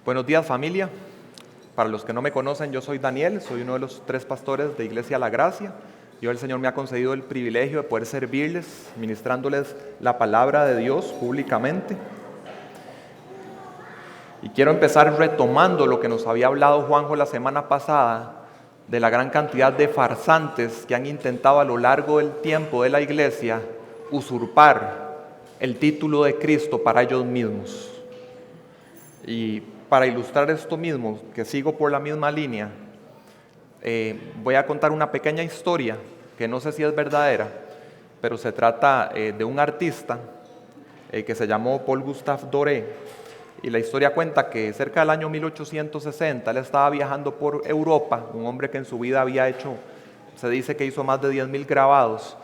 Buenos días, familia. Para los que no me conocen, yo soy Daniel, soy uno de los 3 pastores de Iglesia La Gracia. Y hoy el Señor me ha concedido el privilegio de poder servirles, ministrándoles la palabra de Dios públicamente. Y quiero empezar retomando lo que nos había hablado Juanjo la semana pasada, de la gran cantidad de farsantes que han intentado a lo largo del tiempo de la Iglesia usurpar el título de Cristo para ellos mismos. Y para ilustrar esto mismo, que sigo por la misma línea, voy a contar una pequeña historia que no sé si es verdadera, pero se trata de un artista que se llamó Paul Gustave Doré, y la historia cuenta que cerca del año 1860 él estaba viajando por Europa, un hombre que en su vida había hecho, se dice que hizo más de 10,000 grabados,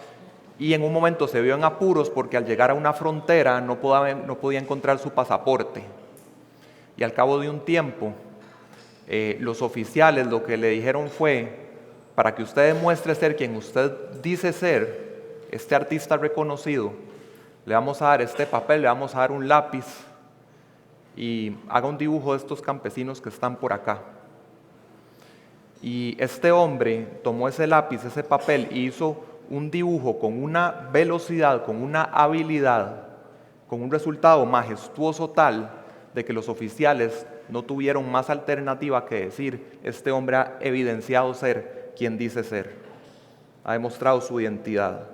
y en un momento se vio en apuros porque al llegar a una frontera no podía encontrar su pasaporte. Y al cabo de un tiempo, los oficiales lo que le dijeron fue: para que usted demuestre ser quien usted dice ser, este artista reconocido, le vamos a dar este papel, le vamos a dar un lápiz y haga un dibujo de estos campesinos que están por acá. Y este hombre tomó ese lápiz, ese papel, y hizo un dibujo con una velocidad, con una habilidad, con un resultado majestuoso tal de que los oficiales no tuvieron más alternativa que decir: este hombre ha evidenciado ser quien dice ser, ha demostrado su identidad.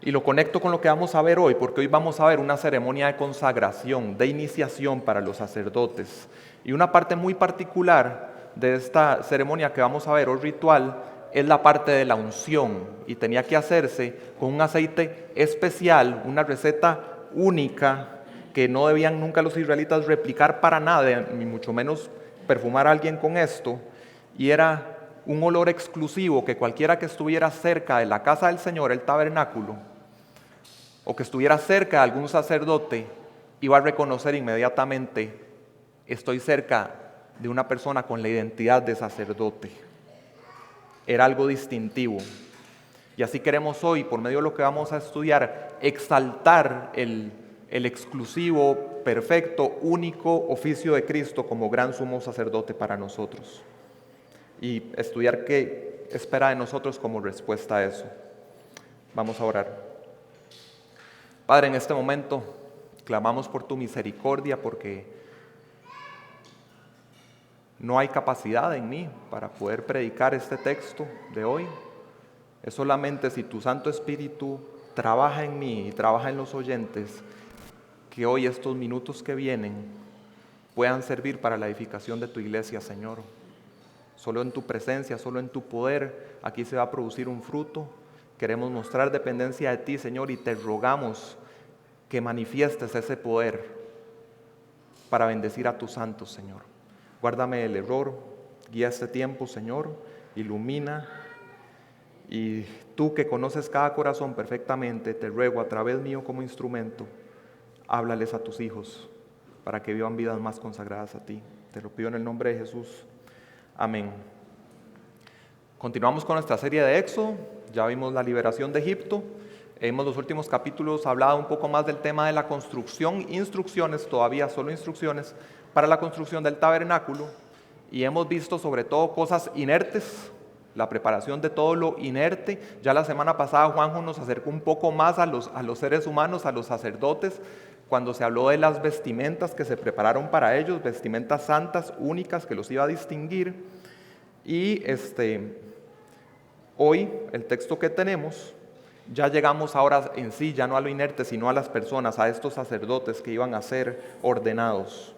Y lo conecto con lo que vamos a ver hoy, porque hoy vamos a ver una ceremonia de consagración, de iniciación para los sacerdotes. Y una parte muy particular de esta ceremonia que vamos a ver, o ritual, es la parte de la unción, y tenía que hacerse con un aceite especial, una receta única que no debían nunca los israelitas replicar para nada, ni mucho menos perfumar a alguien con esto, y era un olor exclusivo que cualquiera que estuviera cerca de la casa del Señor, el tabernáculo, o que estuviera cerca de algún sacerdote, iba a reconocer inmediatamente: estoy cerca de una persona con la identidad de sacerdote. Era algo distintivo. Y así queremos hoy, por medio de lo que vamos a estudiar, exaltar el exclusivo, perfecto, único oficio de Cristo como gran sumo sacerdote para nosotros. Y estudiar qué espera de nosotros como respuesta a eso. Vamos a orar. Padre, en este momento clamamos por tu misericordia, porque no hay capacidad en mí para poder predicar este texto de hoy. Es solamente si tu Santo Espíritu trabaja en mí y trabaja en los oyentes, que hoy estos minutos que vienen puedan servir para la edificación de tu iglesia, Señor. Solo en tu presencia, solo en tu poder, aquí se va a producir un fruto. Queremos mostrar dependencia de ti, Señor, y te rogamos que manifiestes ese poder para bendecir a tus santos, Señor. Guárdame del error, guía este tiempo, Señor, ilumina. Y tú que conoces cada corazón perfectamente, te ruego a través mío como instrumento, háblales a tus hijos para que vivan vidas más consagradas a ti. Te lo pido en el nombre de Jesús. Amén. Continuamos con nuestra serie de Éxodo. Ya vimos la liberación de Egipto. Hemos los últimos capítulos hablado un poco más del tema de la construcción, instrucciones, todavía solo instrucciones para la construcción del tabernáculo. Y hemos visto sobre todo cosas inertes, la preparación de todo lo inerte. Ya la semana pasada Juanjo nos acercó un poco más a los seres humanos, a los sacerdotes, cuando se habló de las vestimentas que se prepararon para ellos, vestimentas santas, únicas, que los iba a distinguir. Y hoy, el texto que tenemos, ya llegamos ahora en sí, ya no a lo inerte, sino a las personas, a estos sacerdotes que iban a ser ordenados.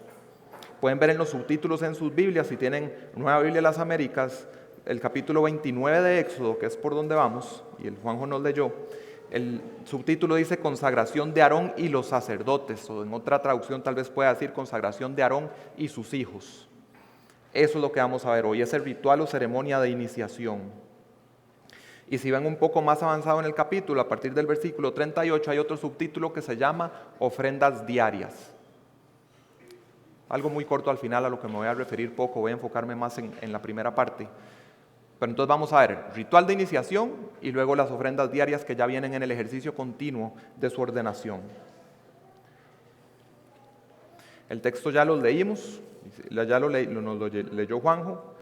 Pueden ver en los subtítulos en sus Biblias, si tienen Nueva Biblia de las Américas, el capítulo 29 de Éxodo, que es por donde vamos, y el Juanjo nos leyó. El subtítulo dice consagración de Aarón y los sacerdotes, o en otra traducción tal vez pueda decir consagración de Aarón y sus hijos. Eso es lo que vamos a ver hoy, es el ritual o ceremonia de iniciación. Y si ven un poco más avanzado en el capítulo, a partir del versículo 38 hay otro subtítulo que se llama ofrendas diarias. Algo muy corto al final, a lo que me voy a referir poco, voy a enfocarme más en la primera parte. Pero entonces vamos a ver ritual de iniciación y luego las ofrendas diarias que ya vienen en el ejercicio continuo de su ordenación. El texto ya lo leímos, ya nos lo leyó Juanjo,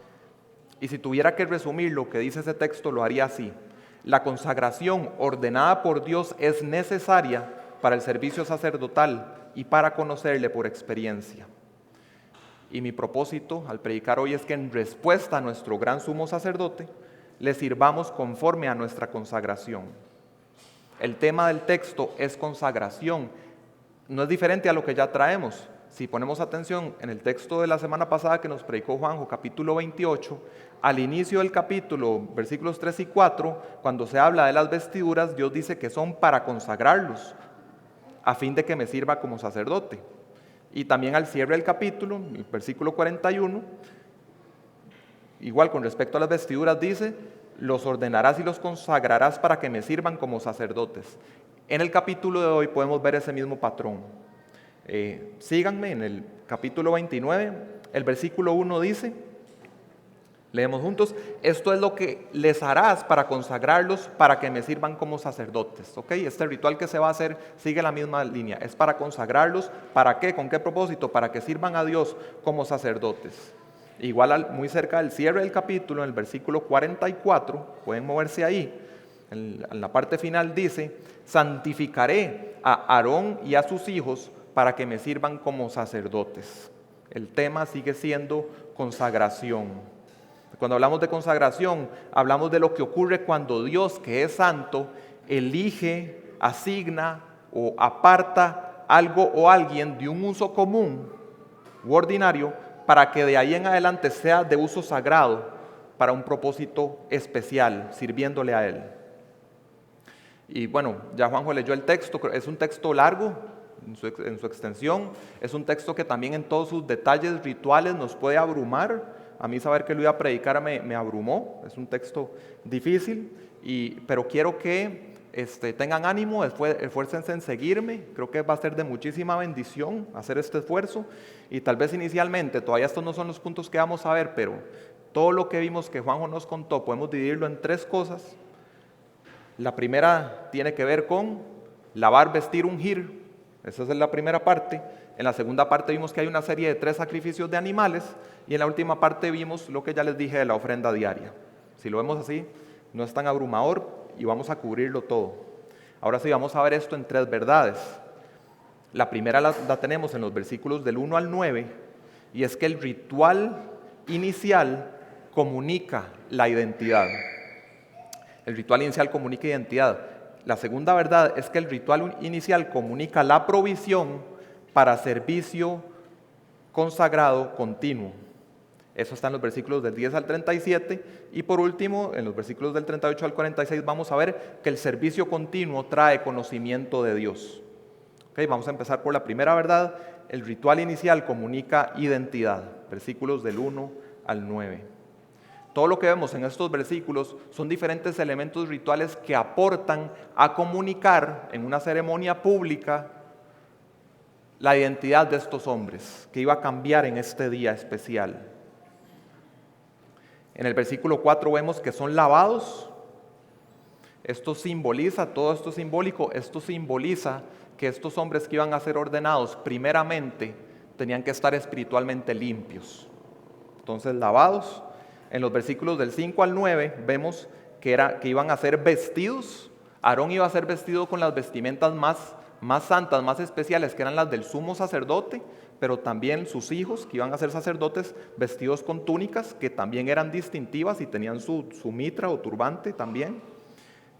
y si tuviera que resumir lo que dice ese texto lo haría así: la consagración ordenada por Dios es necesaria para el servicio sacerdotal y para conocerle por experiencia. Y mi propósito al predicar hoy es que en respuesta a nuestro gran sumo sacerdote, le sirvamos conforme a nuestra consagración. El tema del texto es consagración, no es diferente a lo que ya traemos. Si ponemos atención en el texto de la semana pasada que nos predicó Juanjo, capítulo 28, al inicio del capítulo, versículos 3 y 4, cuando se habla de las vestiduras, Dios dice que son para consagrarlos, a fin de que me sirva como sacerdote. Y también al cierre del capítulo, el versículo 41, igual con respecto a las vestiduras dice: los ordenarás y los consagrarás para que me sirvan como sacerdotes. En el capítulo de hoy podemos ver ese mismo patrón. Síganme en el capítulo 29, el versículo 1 dice, leemos juntos: esto es lo que les harás para consagrarlos, para que me sirvan como sacerdotes. ¿Ok? Este ritual que se va a hacer sigue la misma línea, es para consagrarlos. ¿Para qué? ¿Con qué propósito? Para que sirvan a Dios como sacerdotes. Igual muy cerca del cierre del capítulo, en el versículo 44, pueden moverse ahí, en la parte final dice: santificaré a Aarón y a sus hijos para que me sirvan como sacerdotes. El tema sigue siendo consagración. Cuando hablamos de consagración, hablamos de lo que ocurre cuando Dios, que es santo, elige, asigna o aparta algo o alguien de un uso común u ordinario para que de ahí en adelante sea de uso sagrado para un propósito especial, sirviéndole a Él. Y bueno, ya Juanjo leyó el texto, es un texto largo en su extensión, es un texto que también en todos sus detalles rituales nos puede abrumar. A mí saber que lo iba a predicar me abrumó, es un texto difícil, pero quiero que tengan ánimo, esfuércense en seguirme. Creo que va a ser de muchísima bendición hacer este esfuerzo, y tal vez inicialmente, todavía estos no son los puntos que vamos a ver, pero todo lo que vimos que Juanjo nos contó podemos dividirlo en 3 cosas. La primera tiene que ver con lavar, vestir, ungir. Esa es la primera parte. En la segunda parte vimos que hay una serie de 3 sacrificios de animales, y en la última parte vimos lo que ya les dije de la ofrenda diaria. Si lo vemos así, no es tan abrumador y vamos a cubrirlo todo. Ahora sí, vamos a ver esto en 3 verdades. La primera la tenemos en los versículos del 1 al 9, y es que el ritual inicial comunica la identidad. El ritual inicial comunica identidad. La segunda verdad es que el ritual inicial comunica la provisión para servicio consagrado continuo. Eso está en los versículos del 10 al 37. Y por último, en los versículos del 38 al 46 vamos a ver que el servicio continuo trae conocimiento de Dios. Okay, vamos a empezar por la primera verdad. El ritual inicial comunica identidad. Versículos del 1 al 9. Todo lo que vemos en estos versículos son diferentes elementos rituales que aportan a comunicar en una ceremonia pública la identidad de estos hombres, que iba a cambiar en este día especial. En el versículo 4 vemos que son lavados. Esto simboliza, todo esto es simbólico, esto simboliza que estos hombres que iban a ser ordenados primeramente tenían que estar espiritualmente limpios. Entonces, lavados. En los versículos del 5 al 9 vemos que iban a ser vestidos. Aarón iba a ser vestido con las vestimentas más santas, más especiales, que eran las del sumo sacerdote, pero también sus hijos, que iban a ser sacerdotes, vestidos con túnicas que también eran distintivas y tenían su mitra o turbante también.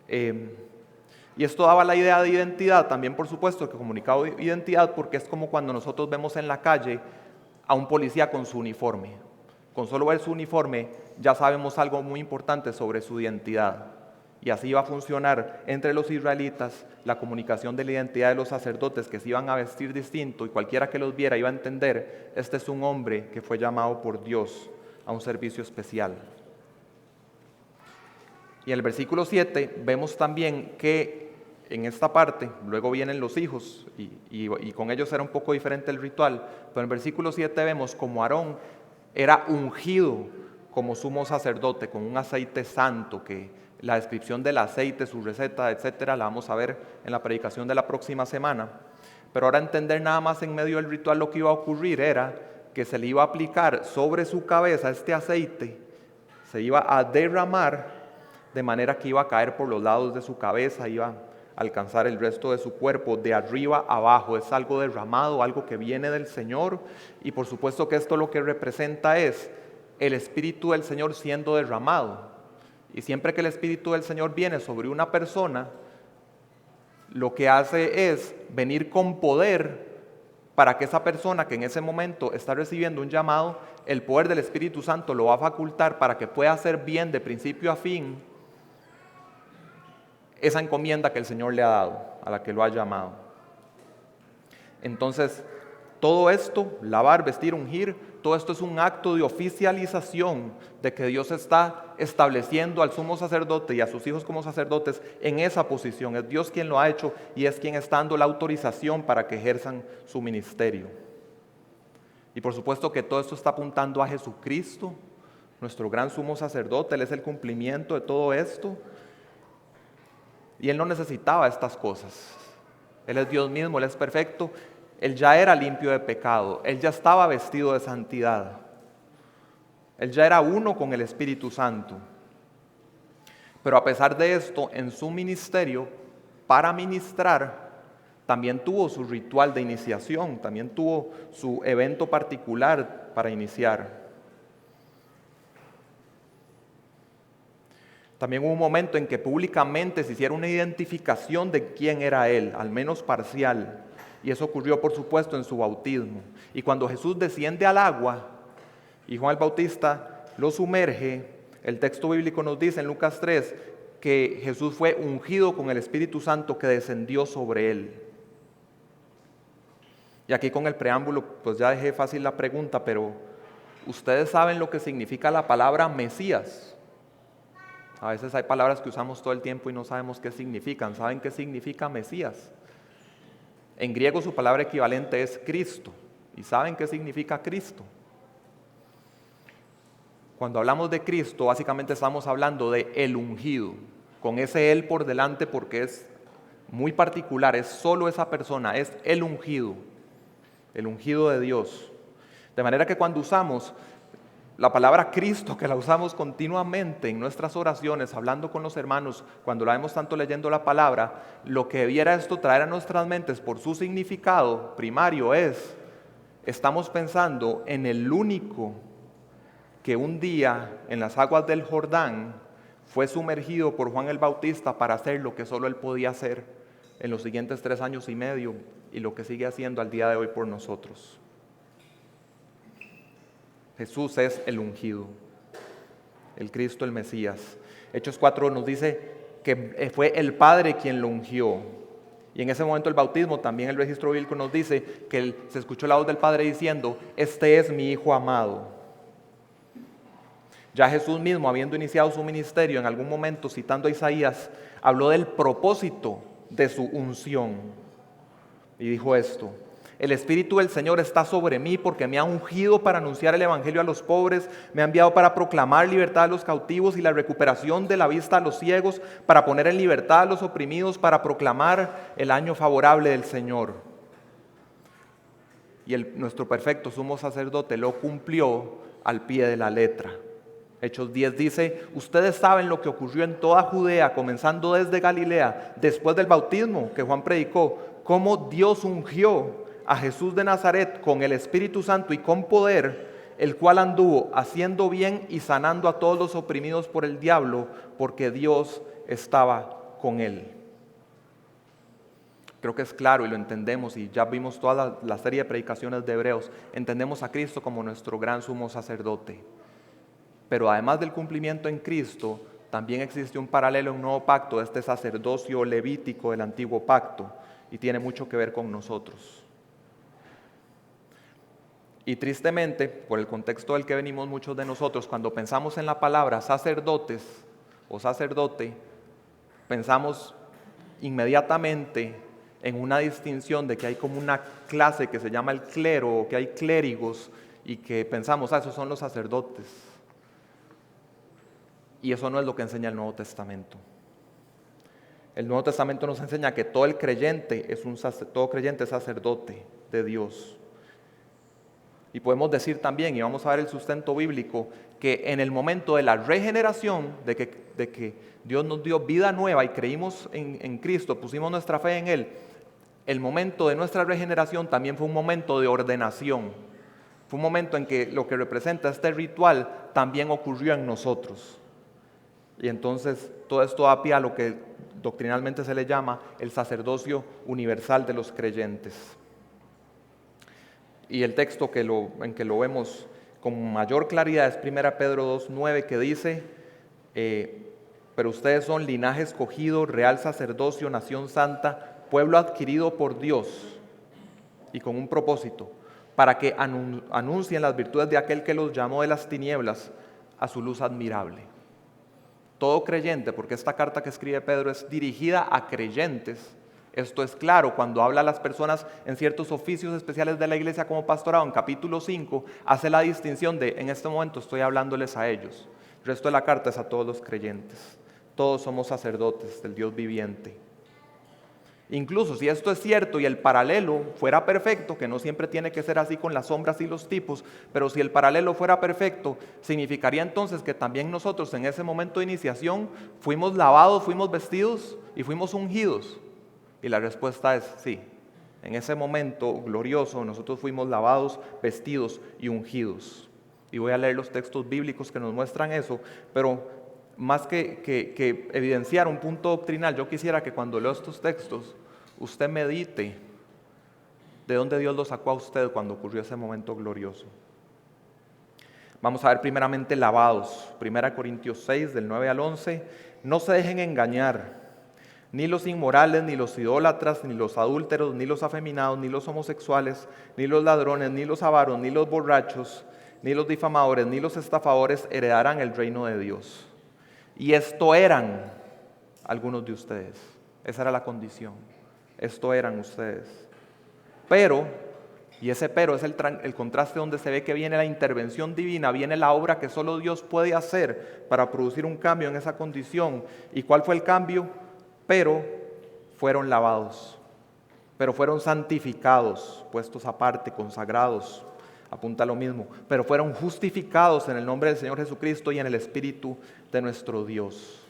Y esto daba la idea de identidad también, por supuesto, que comunicaba identidad, porque es como cuando nosotros vemos en la calle a un policía con su uniforme. Con solo ver su uniforme ya sabemos algo muy importante sobre su identidad. Y así iba a funcionar entre los israelitas la comunicación de la identidad de los sacerdotes, que se iban a vestir distinto, y cualquiera que los viera iba a entender: este es un hombre que fue llamado por Dios a un servicio especial. Y en el versículo 7 vemos también que en esta parte, luego vienen los hijos, y con ellos era un poco diferente el ritual, pero en el versículo 7 vemos como Aarón era ungido como sumo sacerdote con un aceite santo, que la descripción del aceite, su receta, etcétera, la vamos a ver en la predicación de la próxima semana. Pero ahora entender nada más en medio del ritual lo que iba a ocurrir era que se le iba a aplicar sobre su cabeza este aceite, se iba a derramar de manera que iba a caer por los lados de su cabeza, iba a alcanzar el resto de su cuerpo de arriba a abajo. Es algo derramado, algo que viene del Señor, y por supuesto que esto lo que representa es el Espíritu del Señor siendo derramado. Y siempre que el Espíritu del Señor viene sobre una persona, lo que hace es venir con poder para que esa persona que en ese momento está recibiendo un llamado, el poder del Espíritu Santo lo va a facultar para que pueda hacer bien de principio a fin esa encomienda que el Señor le ha dado, a la que lo ha llamado. Entonces, todo esto, lavar, vestir, ungir, todo esto es un acto de oficialización de que Dios está estableciendo al sumo sacerdote y a sus hijos como sacerdotes en esa posición. Es Dios quien lo ha hecho y es quien está dando la autorización para que ejerzan su ministerio. Y por supuesto que todo esto está apuntando a Jesucristo, nuestro gran sumo sacerdote. Él es el cumplimiento de todo esto. Y Él no necesitaba estas cosas. Él es Dios mismo, Él es perfecto. Él ya era limpio de pecado. Él ya estaba vestido de santidad. Él ya era uno con el Espíritu Santo. Pero a pesar de esto, en su ministerio, para ministrar, también tuvo su ritual de iniciación, también tuvo su evento particular para iniciar. También hubo un momento en que públicamente se hiciera una identificación de quién era Él, al menos parcial. Y eso ocurrió, por supuesto, en su bautismo. Y cuando Jesús desciende al agua y Juan el Bautista lo sumerge, el texto bíblico nos dice en Lucas 3 que Jesús fue ungido con el Espíritu Santo que descendió sobre Él. Y aquí con el preámbulo, pues ya dejé fácil la pregunta, pero ¿ustedes saben lo que significa la palabra Mesías? A veces hay palabras que usamos todo el tiempo y no sabemos qué significan. ¿Saben qué significa Mesías? En griego su palabra equivalente es Cristo. ¿Y saben qué significa Cristo? Cuando hablamos de Cristo, básicamente estamos hablando de el ungido, con ese Él por delante porque es muy particular, es solo esa persona, es el ungido de Dios. De manera que cuando usamos la palabra Cristo, que la usamos continuamente en nuestras oraciones, hablando con los hermanos, cuando la vemos tanto leyendo la palabra, lo que debiera esto traer a nuestras mentes por su significado primario es, estamos pensando en el único que un día en las aguas del Jordán fue sumergido por Juan el Bautista para hacer lo que solo él podía hacer en los siguientes 3 años y medio y lo que sigue haciendo al día de hoy por nosotros. Jesús es el ungido, el Cristo, el Mesías. Hechos 4 nos dice que fue el Padre quien lo ungió. Y en ese momento del bautismo también el registro bíblico nos dice que se escuchó la voz del Padre diciendo, este es mi Hijo amado. Ya Jesús mismo, habiendo iniciado su ministerio, en algún momento, citando a Isaías, habló del propósito de su unción. Y dijo esto, el Espíritu del Señor está sobre mí porque me ha ungido para anunciar el Evangelio a los pobres, me ha enviado para proclamar libertad a los cautivos y la recuperación de la vista a los ciegos, para poner en libertad a los oprimidos, para proclamar el año favorable del Señor. Y nuestro perfecto sumo sacerdote lo cumplió al pie de la letra. Hechos 10 dice, ustedes saben lo que ocurrió en toda Judea, comenzando desde Galilea, después del bautismo que Juan predicó, cómo Dios ungió a Jesús de Nazaret con el Espíritu Santo y con poder, el cual anduvo haciendo bien y sanando a todos los oprimidos por el diablo, porque Dios estaba con él. Creo que es claro y lo entendemos, y ya vimos toda la serie de predicaciones de Hebreos. Entendemos a Cristo como nuestro gran sumo sacerdote. Pero además del cumplimiento en Cristo, también existe un paralelo, un nuevo pacto, este sacerdocio levítico del antiguo pacto, y tiene mucho que ver con nosotros. Y tristemente, por el contexto del que venimos muchos de nosotros, cuando pensamos en la palabra sacerdotes o sacerdote, pensamos inmediatamente en una distinción de que hay como una clase que se llama el clero, o que hay clérigos, y que pensamos, esos son los sacerdotes. Y eso no es lo que enseña el Nuevo Testamento. El Nuevo Testamento nos enseña que todo creyente es sacerdote de Dios. Y podemos decir también, y vamos a ver el sustento bíblico, que en el momento de la regeneración, de que Dios nos dio vida nueva y creímos en Cristo, pusimos nuestra fe en Él, el momento de nuestra regeneración también fue un momento de ordenación. Fue un momento en que lo que representa este ritual también ocurrió en nosotros. Y entonces todo esto da pie a lo que doctrinalmente se le llama el sacerdocio universal de los creyentes. Y el texto en que lo vemos con mayor claridad es 1 Pedro 2:9, que dice, pero ustedes son linaje escogido, real sacerdocio, nación santa, pueblo adquirido por Dios y con un propósito, para que anuncien las virtudes de aquel que los llamó de las tinieblas a su luz admirable. Todo creyente, porque esta carta que escribe Pedro es dirigida a creyentes. Esto es claro cuando habla a las personas en ciertos oficios especiales de la iglesia como pastorado. En capítulo 5 hace la distinción de, en este momento estoy hablándoles a ellos. El resto de la carta es a todos los creyentes. Todos somos sacerdotes del Dios viviente. Incluso si esto es cierto y el paralelo fuera perfecto, que no siempre tiene que ser así con las sombras y los tipos, pero si el paralelo fuera perfecto, significaría entonces que también nosotros en ese momento de iniciación fuimos lavados, fuimos vestidos y fuimos ungidos. Y la respuesta es sí. En ese momento glorioso nosotros fuimos lavados, vestidos y ungidos. Y voy a leer los textos bíblicos que nos muestran eso, pero más que evidenciar un punto doctrinal, yo quisiera que cuando leo estos textos, usted medite de dónde Dios lo sacó a usted cuando ocurrió ese momento glorioso. Vamos a ver primeramente lavados. 1 Corintios 6, del 9 al 11. No se dejen engañar, ni los inmorales, ni los idólatras, ni los adúlteros, ni los afeminados, ni los homosexuales, ni los ladrones, ni los avaros, ni los borrachos, ni los difamadores, ni los estafadores heredarán el reino de Dios. Y esto eran algunos de ustedes. Esa era la condición. Esto eran ustedes. Pero, y ese pero es el contraste donde se ve que viene la intervención divina, viene la obra que solo Dios puede hacer para producir un cambio en esa condición. ¿Y cuál fue el cambio? Pero fueron lavados, pero fueron santificados, puestos aparte, consagrados. Apunta a lo mismo, pero fueron justificados en el nombre del Señor Jesucristo y en el Espíritu de nuestro Dios.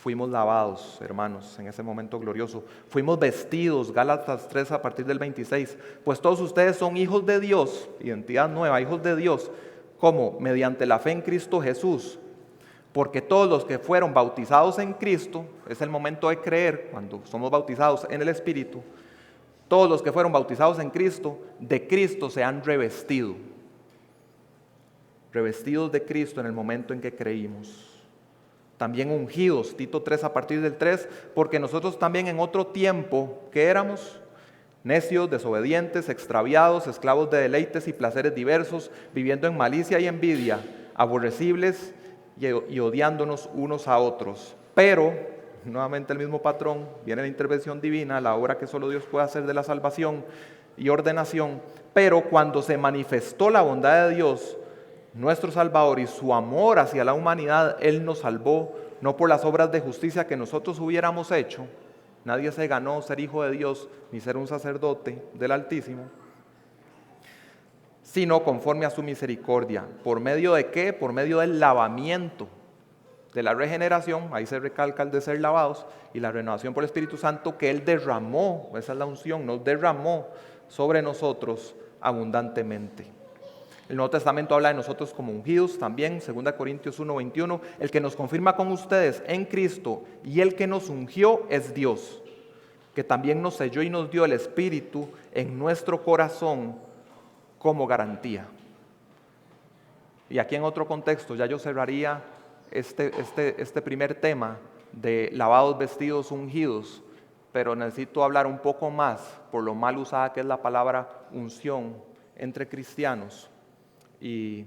Fuimos lavados, hermanos, en ese momento glorioso. Fuimos vestidos, Gálatas 3 a partir del 26. Pues todos ustedes son hijos de Dios, identidad nueva, hijos de Dios, ¿cómo? Mediante la fe en Cristo Jesús. Porque todos los que fueron bautizados en Cristo, es el momento de creer, cuando somos bautizados en el Espíritu, todos los que fueron bautizados en Cristo, de Cristo se han revestido. Revestidos de Cristo en el momento en que creímos. También ungidos, Tito 3 a partir del 3, porque nosotros también en otro tiempo, ¿qué éramos? Necios, desobedientes, extraviados, esclavos de deleites y placeres diversos, viviendo en malicia y envidia, aborrecibles y odiándonos unos a otros. Pero, nuevamente el mismo patrón, viene la intervención divina, la obra que solo Dios puede hacer de la salvación y ordenación. Pero cuando se manifestó la bondad de Dios, nuestro Salvador, y su amor hacia la humanidad, Él nos salvó, no por las obras de justicia que nosotros hubiéramos hecho. Nadie se ganó ser hijo de Dios, ni ser un sacerdote del Altísimo, sino conforme a su misericordia. ¿Por medio de qué? Por medio del lavamiento, de la regeneración, ahí se recalca el de ser lavados, y la renovación por el Espíritu Santo que Él derramó, esa es la unción, nos derramó sobre nosotros abundantemente. El Nuevo Testamento habla de nosotros como ungidos también, 2 Corintios 1:21, el que nos confirma con ustedes en Cristo y el que nos ungió es Dios, que también nos selló y nos dio el Espíritu en nuestro corazón como garantía. Y aquí en otro contexto ya yo cerraría este primer tema de lavados, vestidos, ungidos, pero necesito hablar un poco más por lo mal usada que es la palabra unción entre cristianos. Y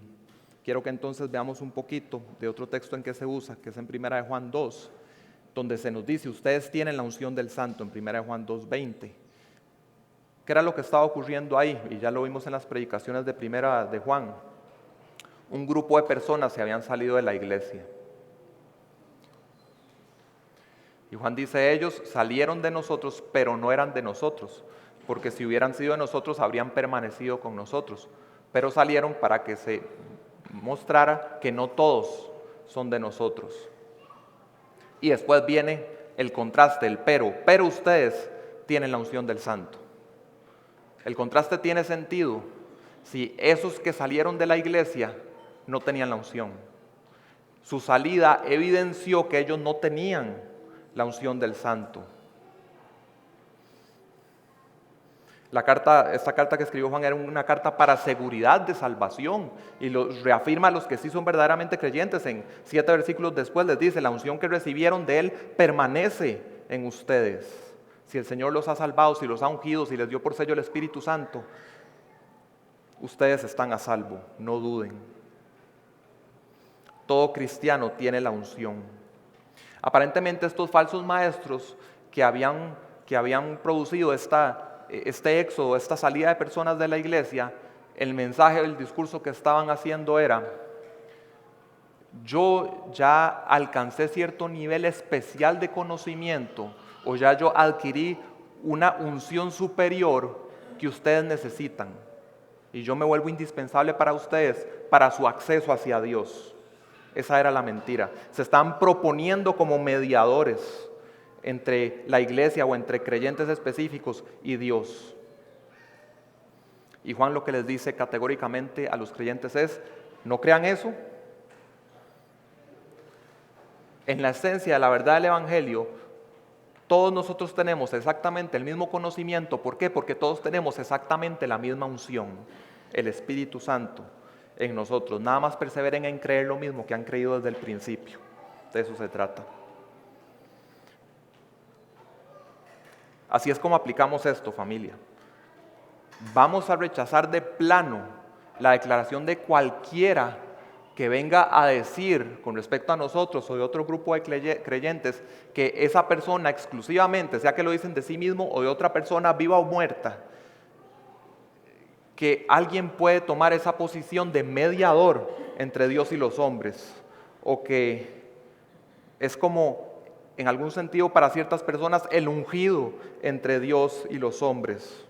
quiero que entonces veamos un poquito de otro texto en que se usa, que es en 1 Juan 2, donde se nos dice, ustedes tienen la unción del Santo, en 1 Juan 2:20. ¿Qué era lo que estaba ocurriendo ahí? Y ya lo vimos en las predicaciones de 1 de Juan. Un grupo de personas se habían salido de la iglesia. Y Juan dice, ellos salieron de nosotros, pero no eran de nosotros, porque si hubieran sido de nosotros, habrían permanecido con nosotros. Pero salieron para que se mostrara que no todos son de nosotros. Y después viene el contraste, el pero ustedes tienen la unción del Santo. El contraste tiene sentido si esos que salieron de la iglesia no tenían la unción. Su salida evidenció que ellos no tenían la unción del Santo. Esta carta que escribió Juan era una carta para seguridad de salvación y lo reafirma a los que sí son verdaderamente creyentes. En 7 versículos después les dice, la unción que recibieron de Él permanece en ustedes. Si el Señor los ha salvado, si los ha ungido, si les dio por sello el Espíritu Santo, ustedes están a salvo, no duden. Todo cristiano tiene la unción. Aparentemente estos falsos maestros que habían producido este éxodo, esta salida de personas de la iglesia, el mensaje, el discurso que estaban haciendo era, yo ya alcancé cierto nivel especial de conocimiento o ya yo adquirí una unción superior que ustedes necesitan y yo me vuelvo indispensable para ustedes, para su acceso hacia Dios. Esa era la mentira. Se están proponiendo como mediadores entre la iglesia o entre creyentes específicos y Dios. Y Juan lo que les dice categóricamente a los creyentes es, no crean eso. En la esencia de la verdad del Evangelio, todos nosotros tenemos exactamente el mismo conocimiento. ¿Por qué? Porque todos tenemos exactamente la misma unción, el Espíritu Santo en nosotros. Nada más perseveren en creer lo mismo que han creído desde el principio. De eso se trata. Así es como aplicamos esto, familia. Vamos a rechazar de plano la declaración de cualquiera que venga a decir con respecto a nosotros o de otro grupo de creyentes que esa persona exclusivamente, sea que lo dicen de sí mismo o de otra persona viva o muerta, que alguien puede tomar esa posición de mediador entre Dios y los hombres, o que es como, en algún sentido para ciertas personas, el ungido entre Dios y los hombres.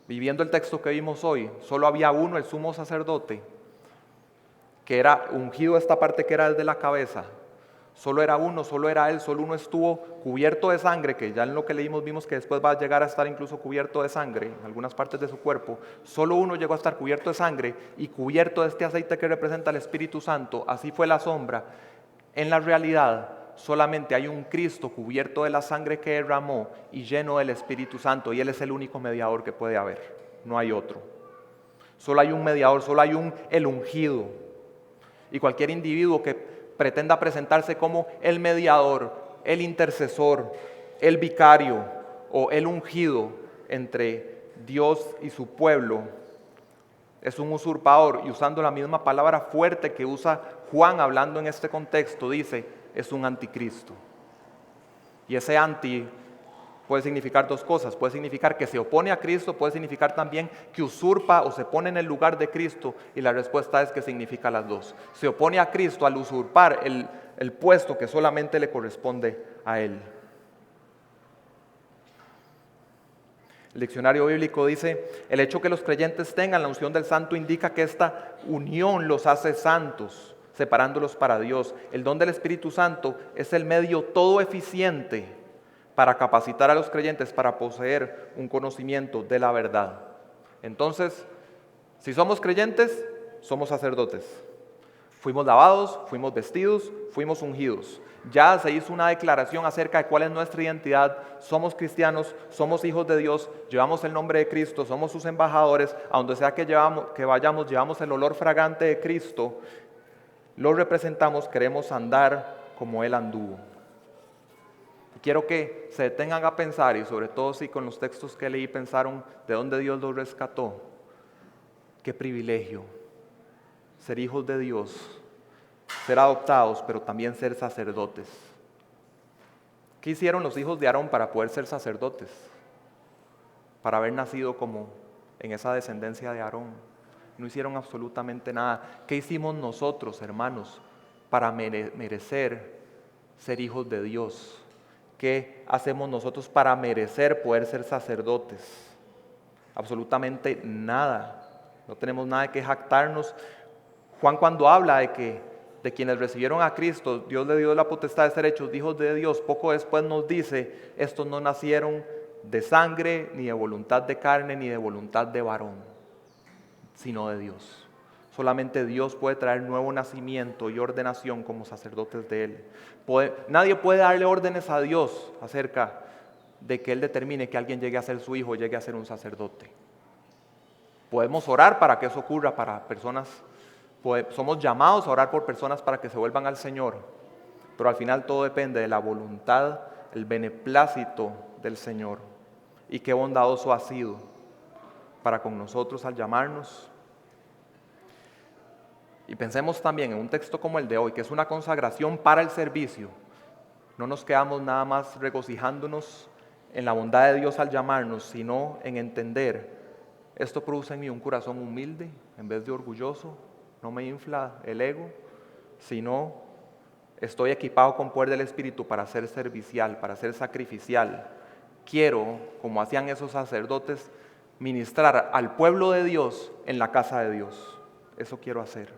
Viviendo el texto que vimos hoy, solo había uno, el sumo sacerdote, que era ungido esta parte que era desde la cabeza. Solo era uno, solo era él, solo uno estuvo cubierto de sangre, que ya en lo que leímos vimos que después va a llegar a estar incluso cubierto de sangre en algunas partes de su cuerpo. Solo uno llegó a estar cubierto de sangre y cubierto de este aceite que representa el Espíritu Santo. Así fue la sombra. En la realidad, solamente hay un Cristo cubierto de la sangre que derramó y lleno del Espíritu Santo, y Él es el único mediador que puede haber. No hay otro. Solo hay un mediador, solo hay el ungido. Y cualquier individuo que pretenda presentarse como el mediador, el intercesor, el vicario o el ungido entre Dios y su pueblo, es un usurpador. Y usando la misma palabra fuerte que usa Juan hablando en este contexto, dice, es un anticristo. Y ese anti puede significar dos cosas. Puede significar que se opone a Cristo, puede significar también que usurpa o se pone en el lugar de Cristo, y la respuesta es que significa las dos. Se opone a Cristo al usurpar el puesto que solamente le corresponde a Él. El diccionario bíblico dice, el hecho que los creyentes tengan la unción del Santo indica que esta unión los hace santos, separándolos para Dios. El don del Espíritu Santo es el medio todo eficiente para capacitar a los creyentes para poseer un conocimiento de la verdad. Entonces, si somos creyentes, somos sacerdotes. Fuimos lavados, fuimos vestidos, fuimos ungidos. Ya se hizo una declaración acerca de cuál es nuestra identidad. Somos cristianos, somos hijos de Dios, llevamos el nombre de Cristo, somos sus embajadores. A donde sea que vayamos, llevamos el olor fragante de Cristo. Lo representamos, queremos andar como Él anduvo. Quiero que se detengan a pensar, y sobre todo si con los textos que leí pensaron de dónde Dios los rescató. Qué privilegio ser hijos de Dios, ser adoptados, pero también ser sacerdotes. ¿Qué hicieron los hijos de Aarón para poder ser sacerdotes? Para haber nacido como en esa descendencia de Aarón. no hicieron absolutamente nada. ¿Qué hicimos nosotros, hermanos, para merecer ser hijos de Dios? ¿Qué hacemos nosotros para merecer poder ser sacerdotes? Absolutamente nada. No tenemos nada de qué jactarnos. Juan, cuando habla de quienes recibieron a Cristo, Dios le dio la potestad de ser hechos hijos de Dios, poco después nos dice, estos no nacieron de sangre, ni de voluntad de carne, ni de voluntad de varón, sino de Dios. Solamente Dios puede traer nuevo nacimiento y ordenación como sacerdotes de Él. Nadie puede darle órdenes a Dios acerca de que Él determine que alguien llegue a ser su hijo, llegue a ser un sacerdote. Podemos orar para que eso ocurra para personas, somos llamados a orar por personas para que se vuelvan al Señor, pero al final todo depende de la voluntad, el beneplácito del Señor. Y qué bondadoso ha sido para con nosotros al llamarnos. Y pensemos también en un texto como el de hoy, que es una consagración para el servicio. No nos quedamos nada más regocijándonos en la bondad de Dios al llamarnos, sino en entender, esto produce en mí un corazón humilde en vez de orgulloso, no me infla el ego, sino estoy equipado con poder del Espíritu para ser servicial, para ser sacrificial. Quiero, como hacían esos sacerdotes, ministrar al pueblo de Dios en la casa de Dios. Eso quiero hacer.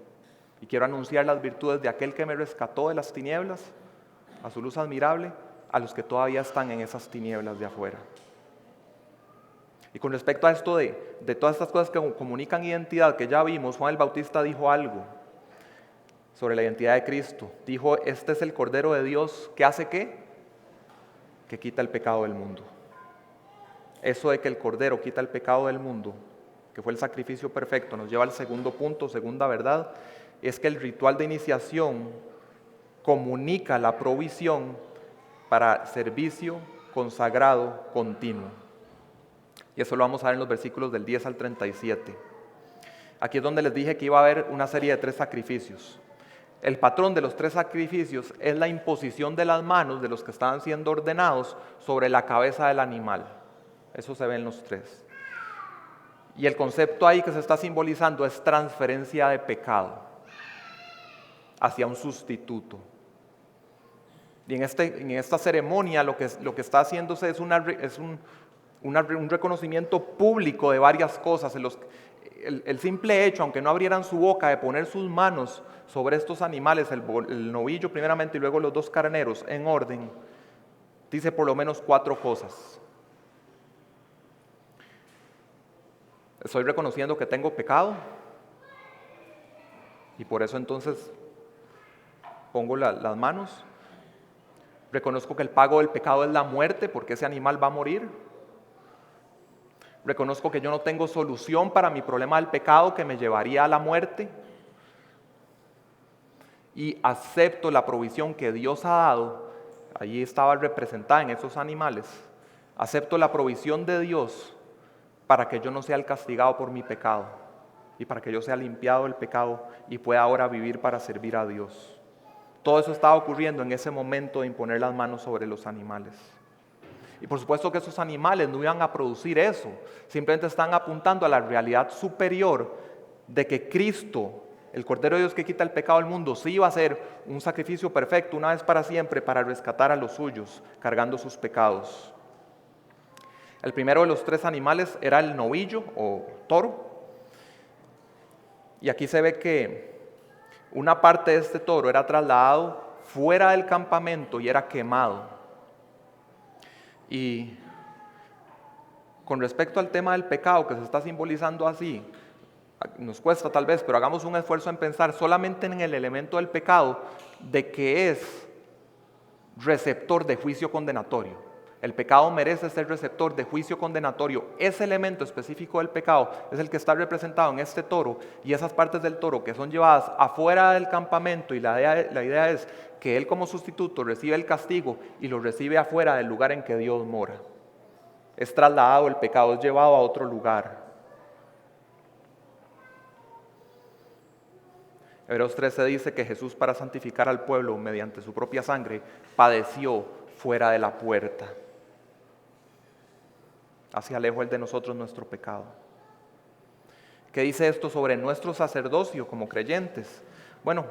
Y quiero anunciar las virtudes de aquel que me rescató de las tinieblas, a su luz admirable, a los que todavía están en esas tinieblas de afuera. Y con respecto a esto de todas estas cosas que comunican identidad que ya vimos, Juan el Bautista dijo algo sobre la identidad de Cristo. Dijo, este es el Cordero de Dios, ¿que hace qué? Que quita el pecado del mundo. Eso de que el Cordero quita el pecado del mundo, que fue el sacrificio perfecto, nos lleva al segundo punto, segunda verdad, es que el ritual de iniciación comunica la provisión para servicio consagrado continuo. Y eso lo vamos a ver en los versículos del 10 al 37. Aquí es donde les dije que iba a haber una serie de 3 sacrificios. El patrón de los 3 sacrificios es la imposición de las manos de los que estaban siendo ordenados sobre la cabeza del animal. Eso se ve en los 3. Y el concepto ahí que se está simbolizando es transferencia de pecado hacia un sustituto. Y en esta ceremonia lo que está haciéndose es un reconocimiento público de varias cosas. El simple hecho, aunque no abrieran su boca, de poner sus manos sobre estos animales, el novillo primeramente y luego los 2 carneros en orden, dice por lo menos 4 cosas. Estoy reconociendo que tengo pecado y por eso entonces pongo las manos. Reconozco que el pago del pecado es la muerte porque ese animal va a morir. Reconozco que yo no tengo solución para mi problema del pecado que me llevaría a la muerte. Y acepto la provisión que Dios ha dado. Allí estaba representada en esos animales. Acepto la provisión de Dios para que yo no sea el castigado por mi pecado y para que yo sea limpiado del pecado y pueda ahora vivir para servir a Dios. Todo eso estaba ocurriendo en ese momento de imponer las manos sobre los animales. Y por supuesto que esos animales no iban a producir eso, simplemente están apuntando a la realidad superior de que Cristo, el Cordero de Dios que quita el pecado del mundo, sí iba a ser un sacrificio perfecto una vez para siempre para rescatar a los suyos, cargando sus pecados. El primero de los 3 animales era el novillo o toro. Y aquí se ve que una parte de este toro era trasladado fuera del campamento y era quemado. Y con respecto al tema del pecado que se está simbolizando así, nos cuesta tal vez, pero hagamos un esfuerzo en pensar solamente en el elemento del pecado, de que es receptor de juicio condenatorio. El pecado merece ser receptor de juicio condenatorio. Ese elemento específico del pecado es el que está representado en este toro y esas partes del toro que son llevadas afuera del campamento, y la idea es que él como sustituto recibe el castigo y lo recibe afuera del lugar en que Dios mora. Es trasladado el pecado, es llevado a otro lugar. Hebreos 13 dice que Jesús, para santificar al pueblo mediante su propia sangre, padeció fuera de la puerta. Hacia lejos el de nosotros nuestro pecado. ¿Qué dice esto sobre nuestro sacerdocio como creyentes? Bueno,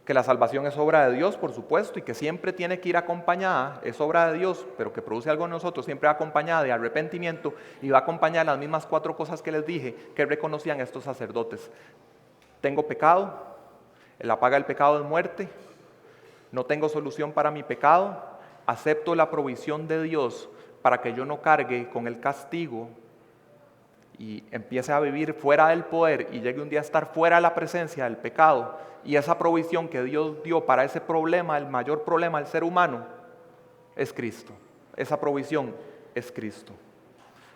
que la salvación es obra de Dios, por supuesto, y que siempre tiene que ir acompañada, es obra de Dios, pero que produce algo en nosotros, siempre va acompañada de arrepentimiento y va acompañada de las mismas 4 cosas que les dije que reconocían estos sacerdotes. Tengo pecado, la paga del pecado es muerte, no tengo solución para mi pecado, acepto la provisión de Dios para que yo no cargue con el castigo y empiece a vivir fuera del poder y llegue un día a estar fuera de la presencia del pecado. Y esa provisión que Dios dio para ese problema, el mayor problema del ser humano, es Cristo. Esa provisión es Cristo.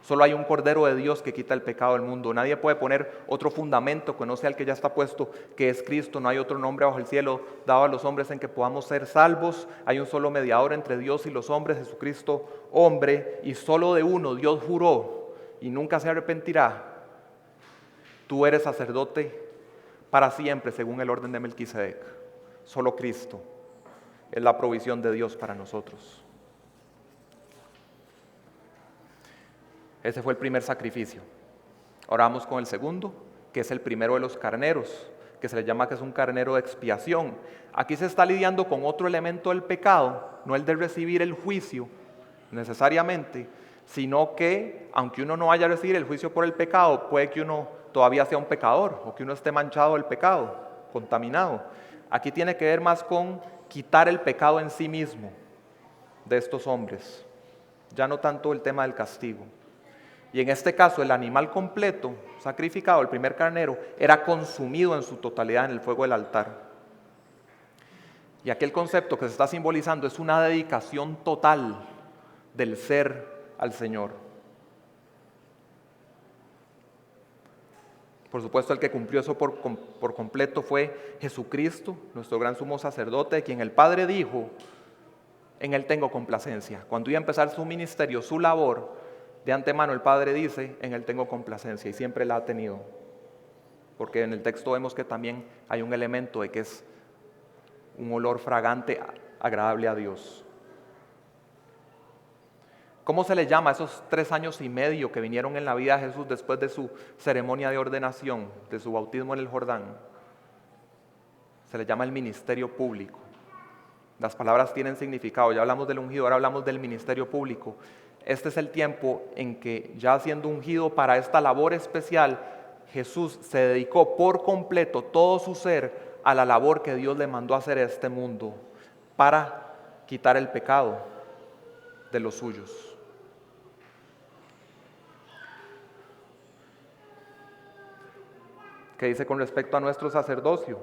Solo hay un Cordero de Dios que quita el pecado del mundo. Nadie puede poner otro fundamento que no sea el que ya está puesto, que es Cristo. No hay otro nombre bajo el cielo dado a los hombres en que podamos ser salvos. Hay un solo mediador entre Dios y los hombres, Jesucristo, hombre, y solo de uno Dios juró y nunca se arrepentirá. Tú eres sacerdote para siempre según el orden de Melquisedec. Solo Cristo es la provisión de Dios para nosotros. Ese fue el primer sacrificio. Ahora vamos con el segundo, que es el primero de los carneros, que se le llama que es un carnero de expiación. Aquí se está lidiando con otro elemento del pecado, no el de recibir el juicio necesariamente, sino que aunque uno no vaya a recibir el juicio por el pecado, puede que uno todavía sea un pecador o que uno esté manchado del pecado, contaminado. Aquí tiene que ver más con quitar el pecado en sí mismo de estos hombres, ya no tanto el tema del castigo. Y en este caso el animal completo, sacrificado, el primer carnero, era consumido en su totalidad en el fuego del altar. Y aquel concepto que se está simbolizando es una dedicación total del ser al Señor. Por supuesto, el que cumplió eso por completo fue Jesucristo, nuestro gran sumo sacerdote, de quien el Padre dijo, en Él tengo complacencia. Cuando iba a empezar su ministerio, su labor, de antemano el Padre dice, en Él tengo complacencia, y siempre la ha tenido. Porque en el texto vemos que también hay un elemento de que es un olor fragante, agradable a Dios. ¿Cómo se le llama a esos 3 años y medio que vinieron en la vida de Jesús después de su ceremonia de ordenación, de su bautismo en el Jordán? Se le llama el ministerio público. Las palabras tienen significado, ya hablamos del ungido, ahora hablamos del ministerio público. Este es el tiempo en que, ya siendo ungido para esta labor especial, Jesús se dedicó por completo todo su ser a la labor que Dios le mandó a hacer a este mundo para quitar el pecado de los suyos. ¿Qué dice con respecto a nuestro sacerdocio?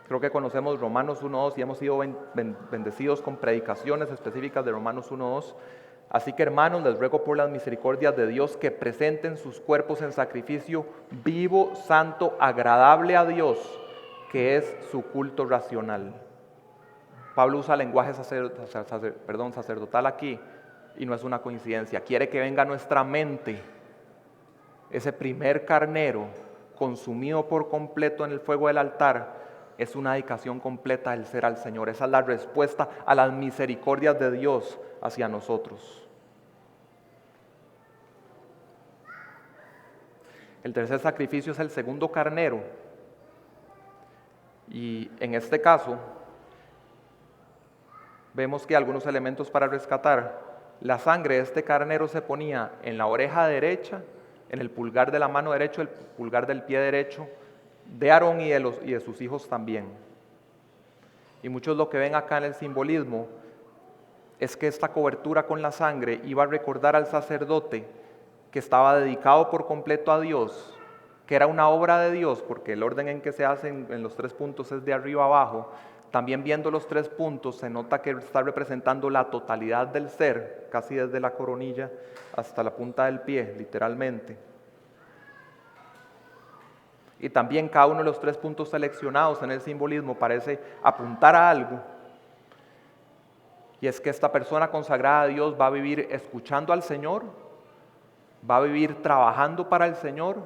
Creo que conocemos Romanos 1:2 y hemos sido bendecidos con predicaciones específicas de Romanos 1:2. Así que, hermanos, les ruego por las misericordias de Dios que presenten sus cuerpos en sacrificio vivo, santo, agradable a Dios, que es su culto racional. Pablo usa lenguaje sacerdotal aquí y no es una coincidencia. Quiere que venga a nuestra mente ese primer carnero consumido por completo en el fuego del altar. Es una dedicación completa del ser al Señor. Esa es la respuesta a las misericordias de Dios hacia nosotros. El tercer sacrificio es el segundo carnero. Y en este caso, vemos que algunos elementos para rescatar. La sangre de este carnero se ponía en la oreja derecha, en el pulgar de la mano derecho, el pulgar del pie derecho, de Aarón y de sus hijos también. Y muchos lo que ven acá en el simbolismo es que esta cobertura con la sangre iba a recordar al sacerdote que estaba dedicado por completo a Dios, que era una obra de Dios, porque el orden en que se hacen en los 3 puntos es de arriba abajo. También viendo los 3 puntos se nota que está representando la totalidad del ser, casi desde la coronilla hasta la punta del pie, literalmente. Y también cada uno de los 3 puntos seleccionados en el simbolismo parece apuntar a algo. Y es que esta persona consagrada a Dios va a vivir escuchando al Señor, va a vivir trabajando para el Señor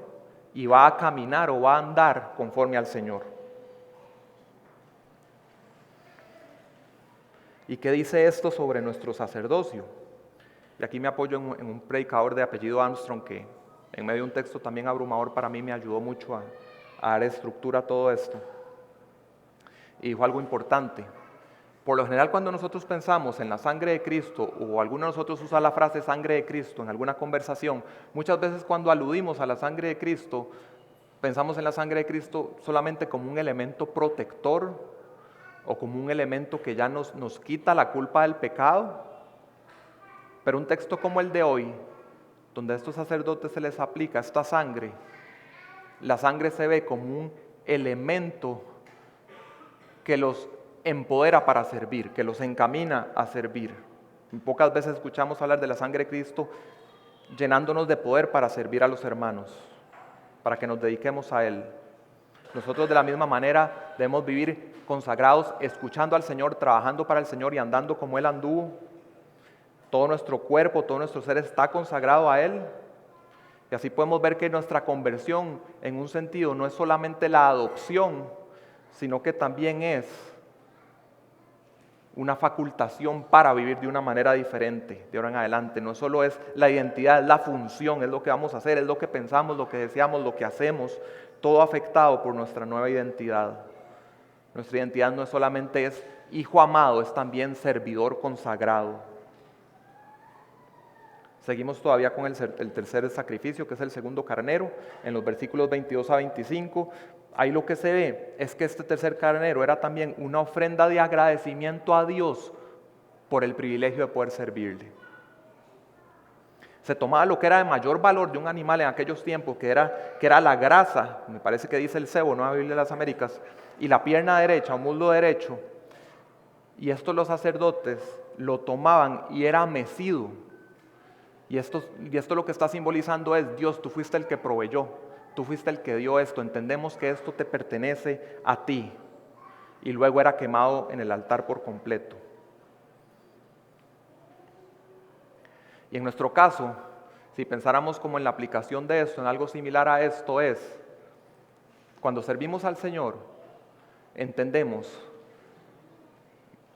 y va a caminar o va a andar conforme al Señor. ¿Y qué dice esto sobre nuestro sacerdocio? Y aquí me apoyo en un predicador de apellido Armstrong que en medio de un texto también abrumador para mí, me ayudó mucho a dar estructura a todo esto. Y dijo algo importante. Por lo general, cuando nosotros pensamos en la sangre de Cristo, o alguno de nosotros usa la frase sangre de Cristo en alguna conversación, muchas veces cuando aludimos a la sangre de Cristo, pensamos en la sangre de Cristo solamente como un elemento protector o como un elemento que ya nos quita la culpa del pecado. Pero un texto como el de hoy, donde a estos sacerdotes se les aplica esta sangre, la sangre se ve como un elemento que los empodera para servir, que los encamina a servir. Pocas veces escuchamos hablar de la sangre de Cristo llenándonos de poder para servir a los hermanos, para que nos dediquemos a Él. Nosotros de la misma manera debemos vivir consagrados, escuchando al Señor, trabajando para el Señor y andando como Él anduvo. Todo nuestro cuerpo, todo nuestro ser está consagrado a Él. Y así podemos ver que nuestra conversión, en un sentido, no es solamente la adopción, sino que también es una facultación para vivir de una manera diferente de ahora en adelante. No solo es la identidad, es la función, es lo que vamos a hacer, es lo que pensamos, lo que deseamos, lo que hacemos, todo afectado por nuestra nueva identidad. Nuestra identidad no solamente es hijo amado, es también servidor consagrado. Seguimos todavía con el tercer sacrificio, que es el segundo carnero, en los versículos 22 a 25. Ahí lo que se ve es que este tercer carnero era también una ofrenda de agradecimiento a Dios por el privilegio de poder servirle. Se tomaba lo que era de mayor valor de un animal en aquellos tiempos, que era la grasa, me parece que dice el cebo, no la Biblia de las Américas, y la pierna derecha, o muslo derecho, y estos los sacerdotes lo tomaban y era mecido. Y esto lo que está simbolizando es: Dios, tú fuiste el que proveyó, tú fuiste el que dio esto, entendemos que esto te pertenece a ti. Y luego era quemado en el altar por completo. Y en nuestro caso, si pensáramos como en la aplicación de esto, en algo similar a esto es, cuando servimos al Señor, entendemos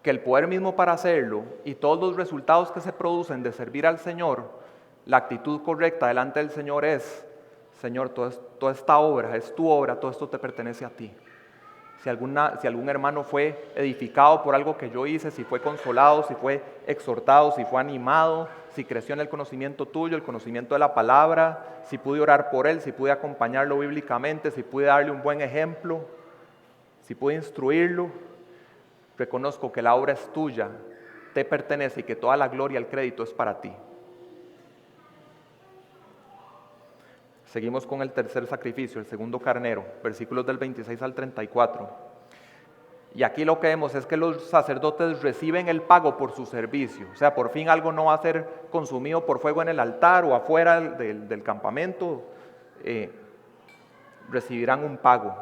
que el poder mismo para hacerlo y todos los resultados que se producen de servir al Señor, la actitud correcta delante del Señor es: Señor, toda esta obra es tu obra, todo esto te pertenece a ti. Si algún hermano fue edificado por algo que yo hice, si fue consolado, si fue exhortado, si fue animado, si creció en el conocimiento tuyo, el conocimiento de la palabra, si pude orar por él, si pude acompañarlo bíblicamente, si pude darle un buen ejemplo, si pude instruirlo, reconozco que la obra es tuya, te pertenece y que toda la gloria y el crédito es para ti. Seguimos con el tercer sacrificio, el segundo carnero, versículos del 26 al 34. Y aquí lo que vemos es que los sacerdotes reciben el pago por su servicio. O sea, por fin algo no va a ser consumido por fuego en el altar o afuera del campamento. Recibirán un pago.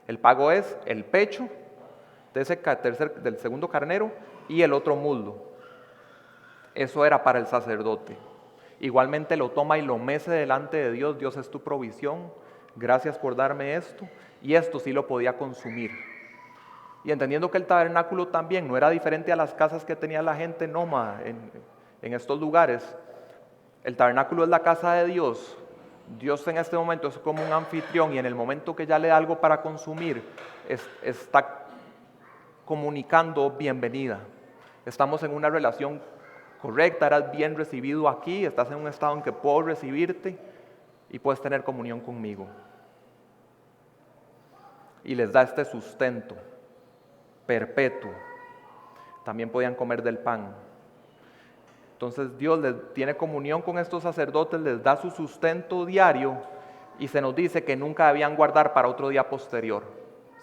El pago es el pecho del segundo carnero y el otro muslo. Eso era para el sacerdote. Igualmente lo toma y lo mece delante de Dios. Dios, es tu provisión, gracias por darme esto. Y esto sí lo podía consumir. Y entendiendo que el tabernáculo también no era diferente a las casas que tenía la gente nómada en estos lugares. El tabernáculo es la casa de Dios. Dios en este momento es como un anfitrión, y en el momento que ya le da algo para consumir, está comunicando bienvenida. Estamos en una relación correcta, eras bien recibido aquí, estás en un estado en que puedo recibirte y puedes tener comunión conmigo. Y les da este sustento perpetuo. También podían comer del pan. Entonces Dios tiene comunión con estos sacerdotes, les da su sustento diario, y se nos dice que nunca debían guardar para otro día posterior.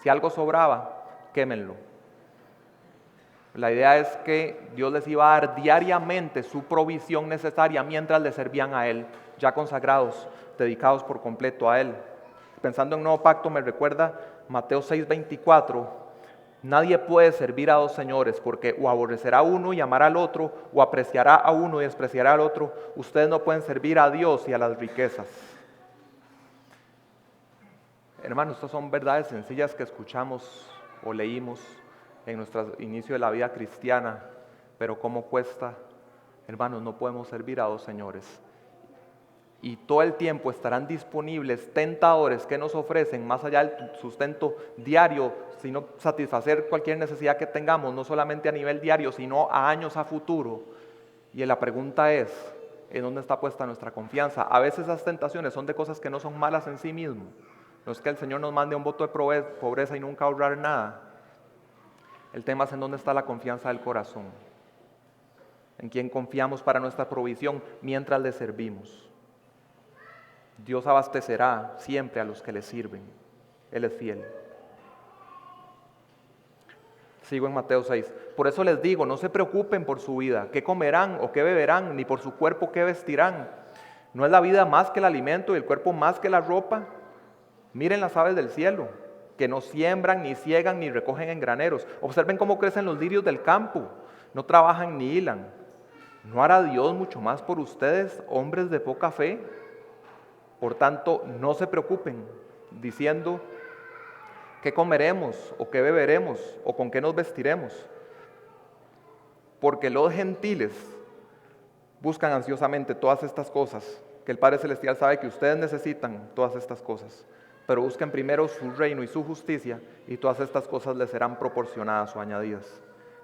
Si algo sobraba, quémenlo. La idea es que Dios les iba a dar diariamente su provisión necesaria mientras le servían a Él, ya consagrados, dedicados por completo a Él. Pensando en Nuevo Pacto, me recuerda Mateo 6:24, nadie puede servir a dos señores, porque o aborrecerá a uno y amará al otro, o apreciará a uno y despreciará al otro. Ustedes no pueden servir a Dios y a las riquezas. Hermanos, estas son verdades sencillas que escuchamos o leímos en nuestro inicio de la vida cristiana, pero ¿cómo cuesta? Hermanos, no podemos servir a dos señores. y todo el tiempo estarán disponibles tentadores que nos ofrecen, más allá del sustento diario, sino satisfacer cualquier necesidad que tengamos, no solamente a nivel diario, sino a años a futuro. Y la pregunta es, ¿en dónde está puesta nuestra confianza? A veces esas tentaciones son de cosas que no son malas en sí mismo. No es que el Señor nos mande un voto de pobreza y nunca ahorrar nada. El tema es en dónde está la confianza del corazón, en quién confiamos para nuestra provisión mientras le servimos. Dios abastecerá siempre a los que le sirven. Él es fiel. Sigo en Mateo 6. Por eso les digo, no se preocupen por su vida, qué comerán o qué beberán, ni por su cuerpo qué vestirán. ¿No es la vida más que el alimento y el cuerpo más que la ropa? Miren las aves del cielo, que no siembran, ni ciegan, ni recogen en graneros. Observen cómo crecen los lirios del campo, no trabajan ni hilan. ¿No hará Dios mucho más por ustedes, hombres de poca fe? Por tanto, no se preocupen, diciendo, ¿qué comeremos o qué beberemos o con qué nos vestiremos? Porque los gentiles buscan ansiosamente todas estas cosas, que el Padre Celestial sabe que ustedes necesitan todas estas cosas. Pero busquen primero su reino y su justicia, y todas estas cosas les serán proporcionadas o añadidas.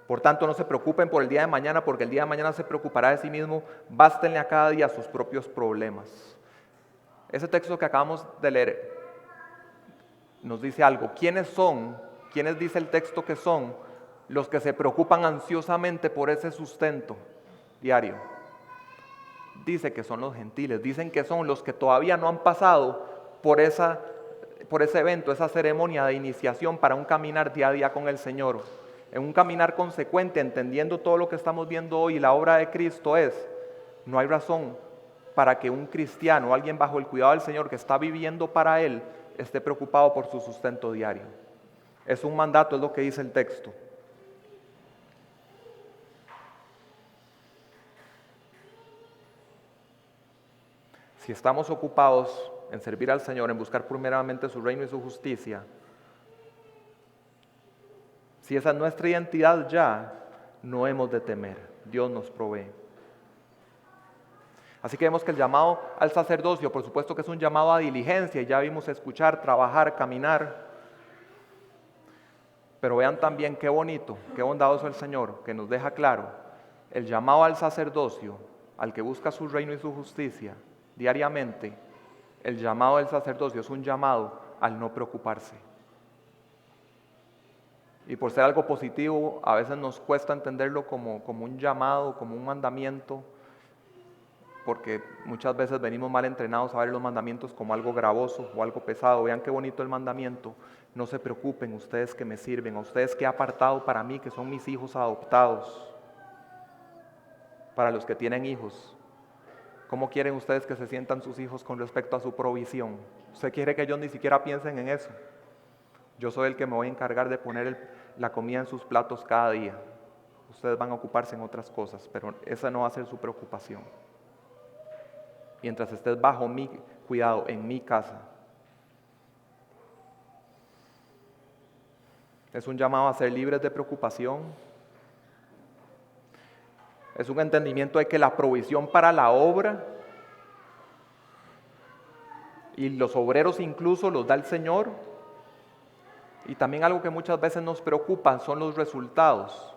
Por tanto, no se preocupen por el día de mañana, porque el día de mañana se preocupará de sí mismo. Bástenle a cada día sus propios problemas. Ese texto que acabamos de leer nos dice algo. ¿Quiénes son? ¿Quiénes dice el texto que son los que se preocupan ansiosamente por ese sustento diario? Dice que son los gentiles. Dicen que son los que todavía no han pasado por ese evento, esa ceremonia de iniciación para un caminar día a día con el Señor. En un caminar consecuente, entendiendo todo lo que estamos viendo hoy, la obra de Cristo no hay razón para que un cristiano, alguien bajo el cuidado del Señor que está viviendo para Él, esté preocupado por su sustento diario. Es un mandato, es lo que dice el texto. Si estamos ocupados en servir al Señor, en buscar primeramente su reino y su justicia, si esa es nuestra identidad ya, no hemos de temer. Dios nos provee. Así que vemos que el llamado al sacerdocio, por supuesto que es un llamado a diligencia, y ya vimos escuchar, trabajar, caminar. Pero vean también qué bonito, qué bondadoso el Señor, que nos deja claro, el llamado al sacerdocio, al que busca su reino y su justicia diariamente, el llamado del sacerdocio es un llamado al no preocuparse. Y por ser algo positivo, a veces nos cuesta entenderlo como un llamado, como un mandamiento, porque muchas veces venimos mal entrenados a ver los mandamientos como algo gravoso o algo pesado. Vean qué bonito el mandamiento. No se preocupen ustedes que me sirven, a ustedes que he apartado para mí, que son mis hijos adoptados. Para los que tienen hijos, ¿cómo quieren ustedes que se sientan sus hijos con respecto a su provisión? Usted quiere que ellos ni siquiera piensen en eso. Yo soy el que me voy a encargar de poner la comida en sus platos cada día. Ustedes van a ocuparse en otras cosas, pero esa no va a ser su preocupación. Mientras estés bajo mi cuidado, en mi casa. Es un llamado a ser libres de preocupación. Es un entendimiento de que la provisión para la obra y los obreros incluso los da el Señor. Y también algo que muchas veces nos preocupa son los resultados.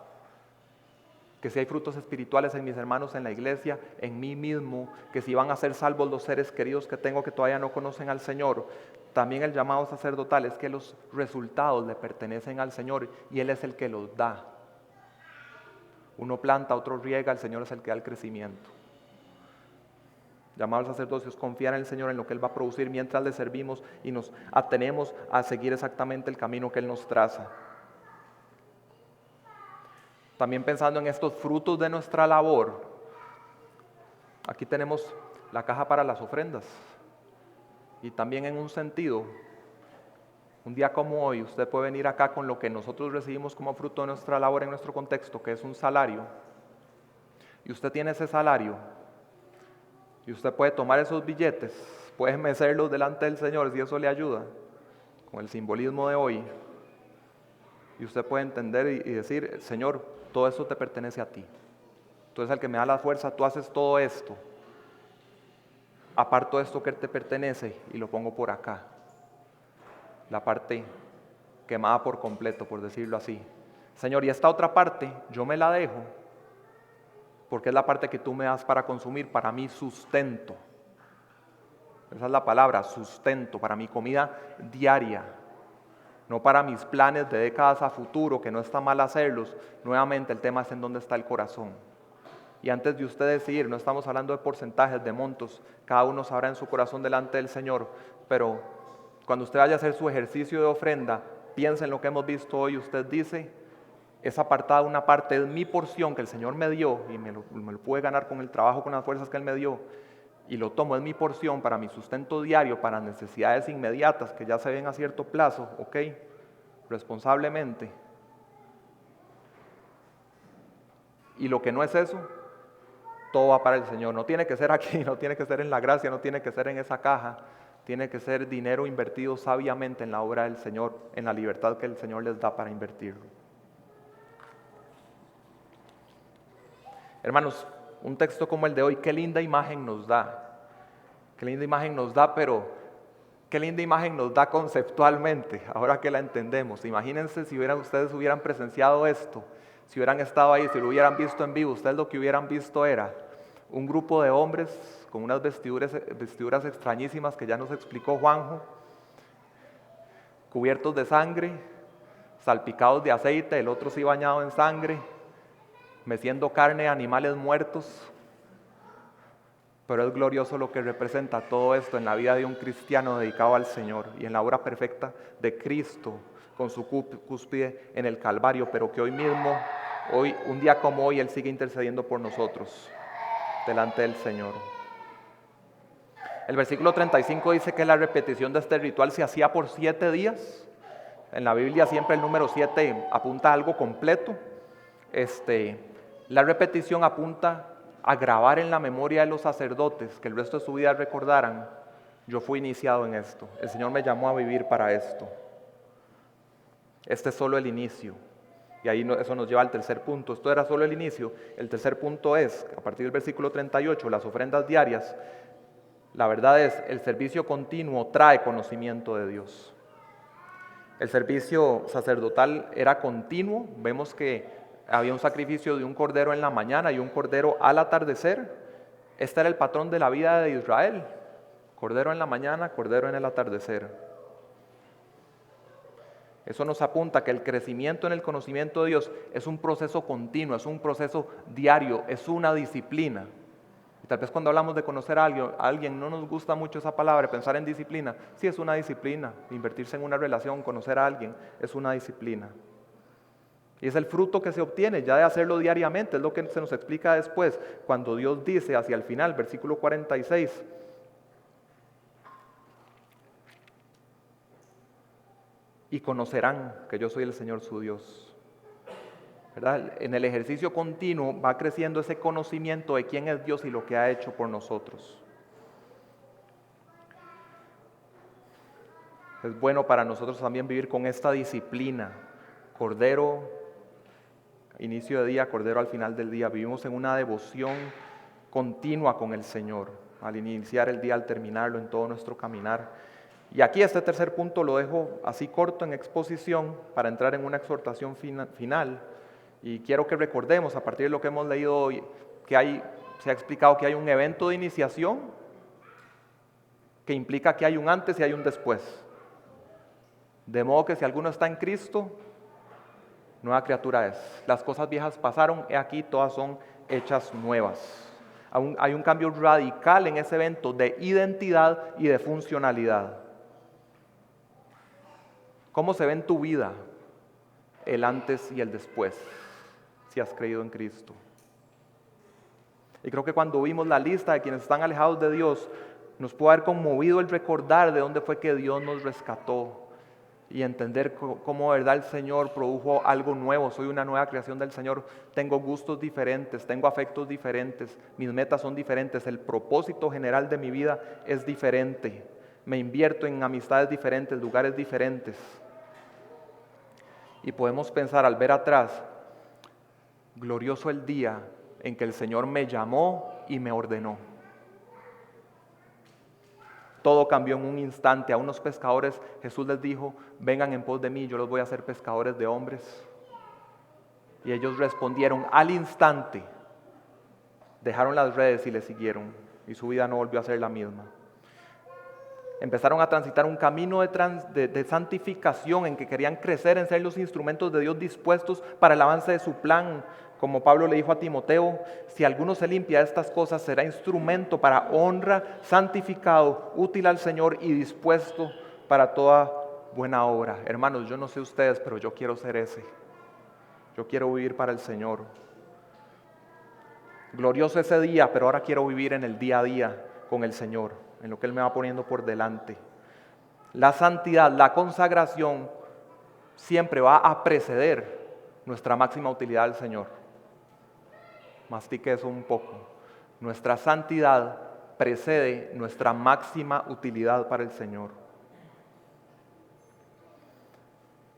Que si hay frutos espirituales en mis hermanos en la iglesia, en mí mismo, que si van a ser salvos los seres queridos que tengo que todavía no conocen al Señor. También el llamado sacerdotal es que los resultados le pertenecen al Señor y Él es el que los da. Uno planta, otro riega, el Señor es el que da el crecimiento. Llamado al sacerdocio es confiar en el Señor, en lo que Él va a producir mientras le servimos y nos atenemos a seguir exactamente el camino que Él nos traza. También pensando en estos frutos de nuestra labor, aquí tenemos la caja para las ofrendas. Y también en un sentido, un día como hoy, usted puede venir acá con lo que nosotros recibimos como fruto de nuestra labor en nuestro contexto, que es un salario. Y usted tiene ese salario. Y usted puede tomar esos billetes, puede mecerlos delante del Señor si eso le ayuda, con el simbolismo de hoy. Y usted puede entender y decir, Señor, todo esto te pertenece a ti. Tú eres el que me da la fuerza, tú haces todo esto. aparto esto que te pertenece y lo pongo por acá. La parte quemada por completo, por decirlo así. Señor, y esta otra parte yo me la dejo porque es la parte que tú me das para consumir, para mi sustento. Esa es la palabra, sustento, para mi comida diaria, no para mis planes de décadas a futuro, que no está mal hacerlos. Nuevamente el tema es en dónde está el corazón. Y antes de usted decidir, no estamos hablando de porcentajes, de montos, cada uno sabrá en su corazón delante del Señor, pero cuando usted vaya a hacer su ejercicio de ofrenda, piense en lo que hemos visto hoy. Usted dice, es apartada una parte, es mi porción que el Señor me dio y me lo pude ganar con el trabajo, con las fuerzas que Él me dio, y lo tomo, es mi porción para mi sustento diario, para necesidades inmediatas que ya se ven a cierto plazo, ¿ok? Responsablemente. Y lo que no es eso, todo va para el Señor. No tiene que ser aquí, no tiene que ser en la gracia, no tiene que ser en esa caja. Tiene que ser dinero invertido sabiamente en la obra del Señor, en la libertad que el Señor les da para invertirlo. Hermanos, un texto como el de hoy, qué linda imagen nos da. Qué linda imagen nos da, pero qué linda imagen nos da conceptualmente, ahora que la entendemos. Imagínense si ustedes hubieran presenciado esto, si hubieran estado ahí, si lo hubieran visto en vivo. Ustedes lo que hubieran visto era un grupo de hombres con unas vestiduras extrañísimas que ya nos explicó Juanjo, cubiertos de sangre, salpicados de aceite, el otro sí bañado en sangre, meciendo carne de animales muertos. Pero es glorioso lo que representa todo esto en la vida de un cristiano dedicado al Señor y en la obra perfecta de Cristo con su cúspide en el Calvario, pero que hoy mismo, un día como hoy, Él sigue intercediendo por nosotros delante del Señor. El versículo 35 dice que la repetición de este ritual se hacía por 7 días. En la Biblia siempre el número 7 apunta a algo completo. La repetición apunta a grabar en la memoria de los sacerdotes, que el resto de su vida recordaran: yo fui iniciado en esto, el Señor me llamó a vivir para esto. Este es solo el inicio. Y ahí eso nos lleva al tercer punto. Esto era solo el inicio. El tercer punto es, a partir del versículo 38, las ofrendas diarias. La verdad es, el servicio continuo trae conocimiento de Dios. El servicio sacerdotal era continuo. Vemos que había un sacrificio de un cordero en la mañana y un cordero al atardecer. Este era el patrón de la vida de Israel: cordero en la mañana, cordero en el atardecer. Eso nos apunta que el crecimiento en el conocimiento de Dios es un proceso continuo, es un proceso diario, es una disciplina. Y tal vez cuando hablamos de conocer a alguien no nos gusta mucho esa palabra, pensar en disciplina. Sí, es una disciplina. Invertirse en una relación, conocer a alguien, es una disciplina. Y es el fruto que se obtiene ya de hacerlo diariamente. Es lo que se nos explica después, cuando Dios dice hacia el final, versículo 46. Y conocerán que yo soy el Señor su Dios. ¿Verdad? En el ejercicio continuo va creciendo ese conocimiento de quién es Dios y lo que ha hecho por nosotros. Es bueno para nosotros también vivir con esta disciplina. Cordero, inicio de día, cordero al final del día. Vivimos en una devoción continua con el Señor, al iniciar el día, al terminarlo, en todo nuestro caminar. Y aquí este tercer punto lo dejo así corto en exposición para entrar en una exhortación final. Y quiero que recordemos, a partir de lo que hemos leído hoy, que se ha explicado que hay un evento de iniciación que implica que hay un antes y hay un después. De modo que si alguno está en Cristo, nueva criatura es. Las cosas viejas pasaron, he aquí todas son hechas nuevas. Hay un cambio radical en ese evento de identidad y de funcionalidad. ¿Cómo se ve en tu vida el antes y el después, si has creído en Cristo? Y creo que cuando vimos la lista de quienes están alejados de Dios, nos puede haber conmovido el recordar de dónde fue que Dios nos rescató y entender cómo de verdad el Señor produjo algo nuevo. Soy una nueva creación del Señor, tengo gustos diferentes, tengo afectos diferentes, mis metas son diferentes, el propósito general de mi vida es diferente, me invierto en amistades diferentes, lugares diferentes. Y podemos pensar al ver atrás, glorioso el día en que el Señor me llamó y me ordenó. Todo cambió en un instante. A unos pescadores Jesús les dijo, vengan en pos de mí, yo los voy a hacer pescadores de hombres. Y ellos respondieron al instante, dejaron las redes y le siguieron. Y su vida no volvió a ser la misma. Empezaron a transitar un camino de santificación en que querían crecer en ser los instrumentos de Dios dispuestos para el avance de su plan. Como Pablo le dijo a Timoteo, si alguno se limpia de estas cosas, será instrumento para honra, santificado, útil al Señor y dispuesto para toda buena obra. Hermanos, yo no sé ustedes, pero yo quiero ser ese. Yo quiero vivir para el Señor. Glorioso ese día, pero ahora quiero vivir en el día a día con el Señor, en lo que Él me va poniendo por delante. La santidad, la consagración, siempre va a preceder nuestra máxima utilidad al Señor. Mastique eso un poco. Nuestra santidad precede nuestra máxima utilidad para el Señor.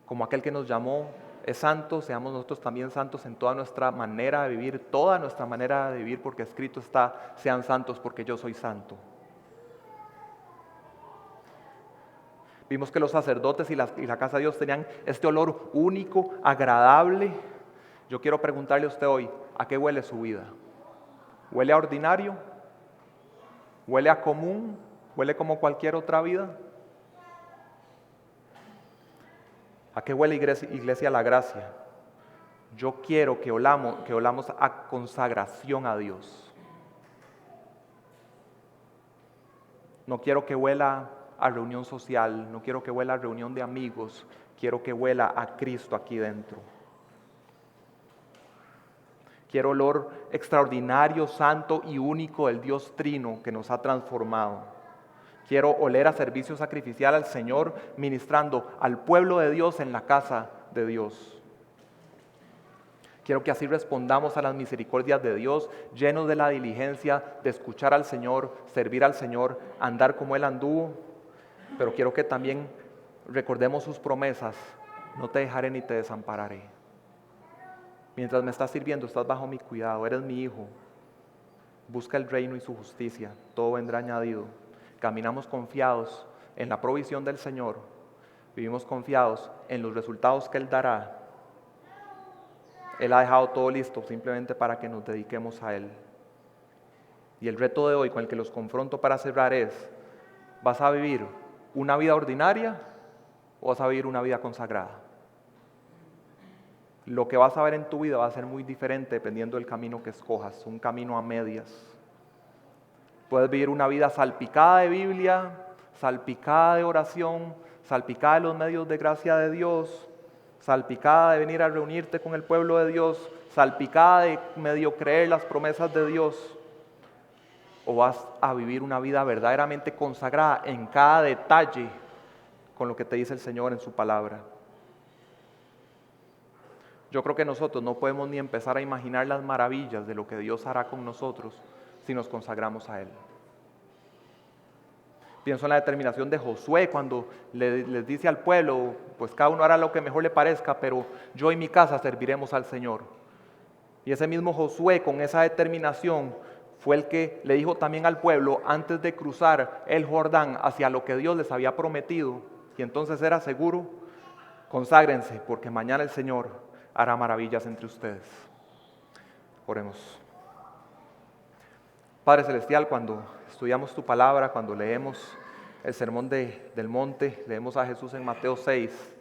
Como aquel que nos llamó es santo, seamos nosotros también santos en toda nuestra manera de vivir, toda nuestra manera de vivir, porque escrito está, sean santos porque yo soy santo. Vimos que los sacerdotes y la casa de Dios tenían este olor único, agradable. Yo quiero preguntarle a usted hoy, ¿a qué huele su vida? ¿Huele a ordinario? ¿Huele a común? ¿Huele como cualquier otra vida? ¿A qué huele iglesia la gracia? Yo quiero que olamos a consagración a Dios. No quiero que huela a reunión social, no quiero que huela a reunión de amigos, quiero que huela a Cristo aquí dentro. Quiero olor extraordinario, santo y único del Dios Trino que nos ha transformado. Quiero oler a servicio sacrificial al Señor, ministrando al pueblo de Dios en la casa de Dios. Quiero que así respondamos a las misericordias de Dios, llenos de la diligencia de escuchar al Señor, servir al Señor, andar como Él anduvo. Pero quiero que también recordemos sus promesas, no te dejaré ni te desampararé. Mientras me estás sirviendo, estás bajo mi cuidado, eres mi hijo. Busca el reino y su justicia, todo vendrá añadido. Caminamos confiados en la provisión del Señor, vivimos confiados en los resultados que Él dará. Él ha dejado todo listo simplemente para que nos dediquemos a Él. Y el reto de hoy con el que los confronto para cerrar es, ¿vas a vivir una vida ordinaria o vas a vivir una vida consagrada? Lo que vas a ver en tu vida va a ser muy diferente dependiendo del camino que escojas, un camino a medias. Puedes vivir una vida salpicada de Biblia, salpicada de oración, salpicada de los medios de gracia de Dios, salpicada de venir a reunirte con el pueblo de Dios, salpicada de medio creer las promesas de Dios. O vas a vivir una vida verdaderamente consagrada en cada detalle con lo que te dice el Señor en su palabra. Yo creo que nosotros no podemos ni empezar a imaginar las maravillas de lo que Dios hará con nosotros si nos consagramos a Él. Pienso en la determinación de Josué cuando les dice al pueblo, pues cada uno hará lo que mejor le parezca, pero yo y mi casa serviremos al Señor. Y ese mismo Josué con esa determinación fue el que le dijo también al pueblo antes de cruzar el Jordán hacia lo que Dios les había prometido, y entonces era seguro, conságrense porque mañana el Señor hará maravillas entre ustedes. Oremos. Padre Celestial, cuando estudiamos tu palabra, cuando leemos el sermón del monte, leemos a Jesús en Mateo 6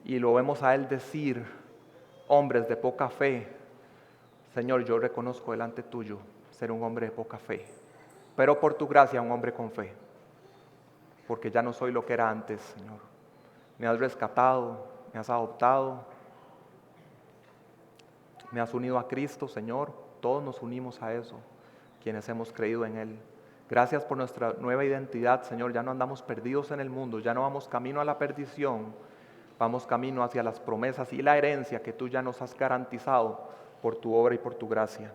y lo vemos a Él decir, hombres de poca fe, Señor, yo reconozco delante tuyo ser un hombre de poca fe, pero por tu gracia un hombre con fe, porque ya no soy lo que era antes, Señor. Me has rescatado, me has adoptado, me has unido a Cristo, Señor, todos nos unimos a eso, quienes hemos creído en Él. Gracias por nuestra nueva identidad, Señor, ya no andamos perdidos en el mundo, ya no vamos camino a la perdición, vamos camino hacia las promesas y la herencia que tú ya nos has garantizado por tu obra y por tu gracia.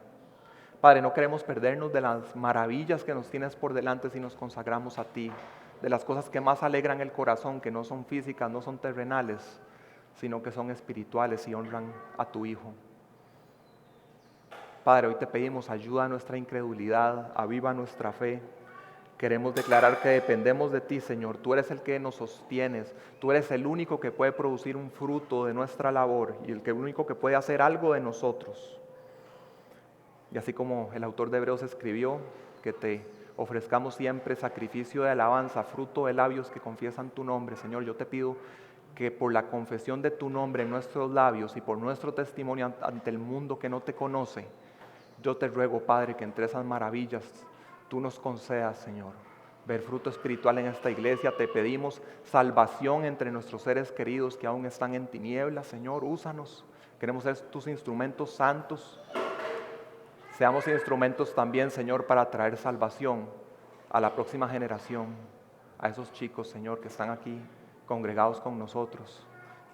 Padre, no queremos perdernos de las maravillas que nos tienes por delante si nos consagramos a ti, de las cosas que más alegran el corazón, que no son físicas, no son terrenales, sino que son espirituales y honran a tu Hijo. Padre, hoy te pedimos ayuda a nuestra incredulidad, aviva nuestra fe. Queremos declarar que dependemos de ti, Señor. Tú eres el que nos sostienes. Tú eres el único que puede producir un fruto de nuestra labor y el único que puede hacer algo de nosotros. Y así como el autor de Hebreos escribió, que te ofrezcamos siempre sacrificio de alabanza, fruto de labios que confiesan tu nombre. Señor, yo te pido que por la confesión de tu nombre en nuestros labios y por nuestro testimonio ante el mundo que no te conoce, yo te ruego, Padre, que entre esas maravillas tú nos concedas, Señor, ver fruto espiritual en esta iglesia. Te pedimos salvación entre nuestros seres queridos que aún están en tinieblas, Señor. Úsanos, queremos ser tus instrumentos santos. Seamos instrumentos también, Señor, para traer salvación a la próxima generación, a esos chicos, Señor, que están aquí congregados con nosotros.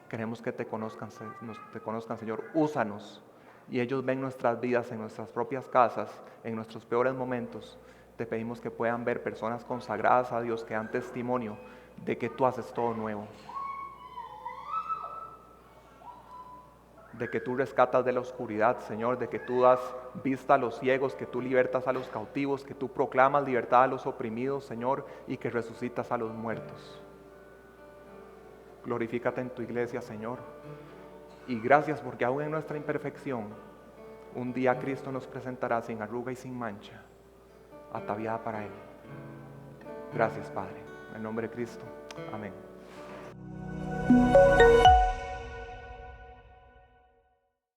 Queremos que te conozcan, Señor. Úsanos. Y ellos ven nuestras vidas en nuestras propias casas, en nuestros peores momentos. Te pedimos que puedan ver personas consagradas a Dios, que dan testimonio de que tú haces todo nuevo, de que tú rescatas de la oscuridad, Señor, de que tú das vista a los ciegos, que tú libertas a los cautivos, que tú proclamas libertad a los oprimidos, Señor, y que resucitas a los muertos. Glorifícate en tu iglesia, Señor. Y gracias porque aún en nuestra imperfección, un día Cristo nos presentará sin arruga y sin mancha, ataviada para Él. Gracias, Padre. En el nombre de Cristo. Amén.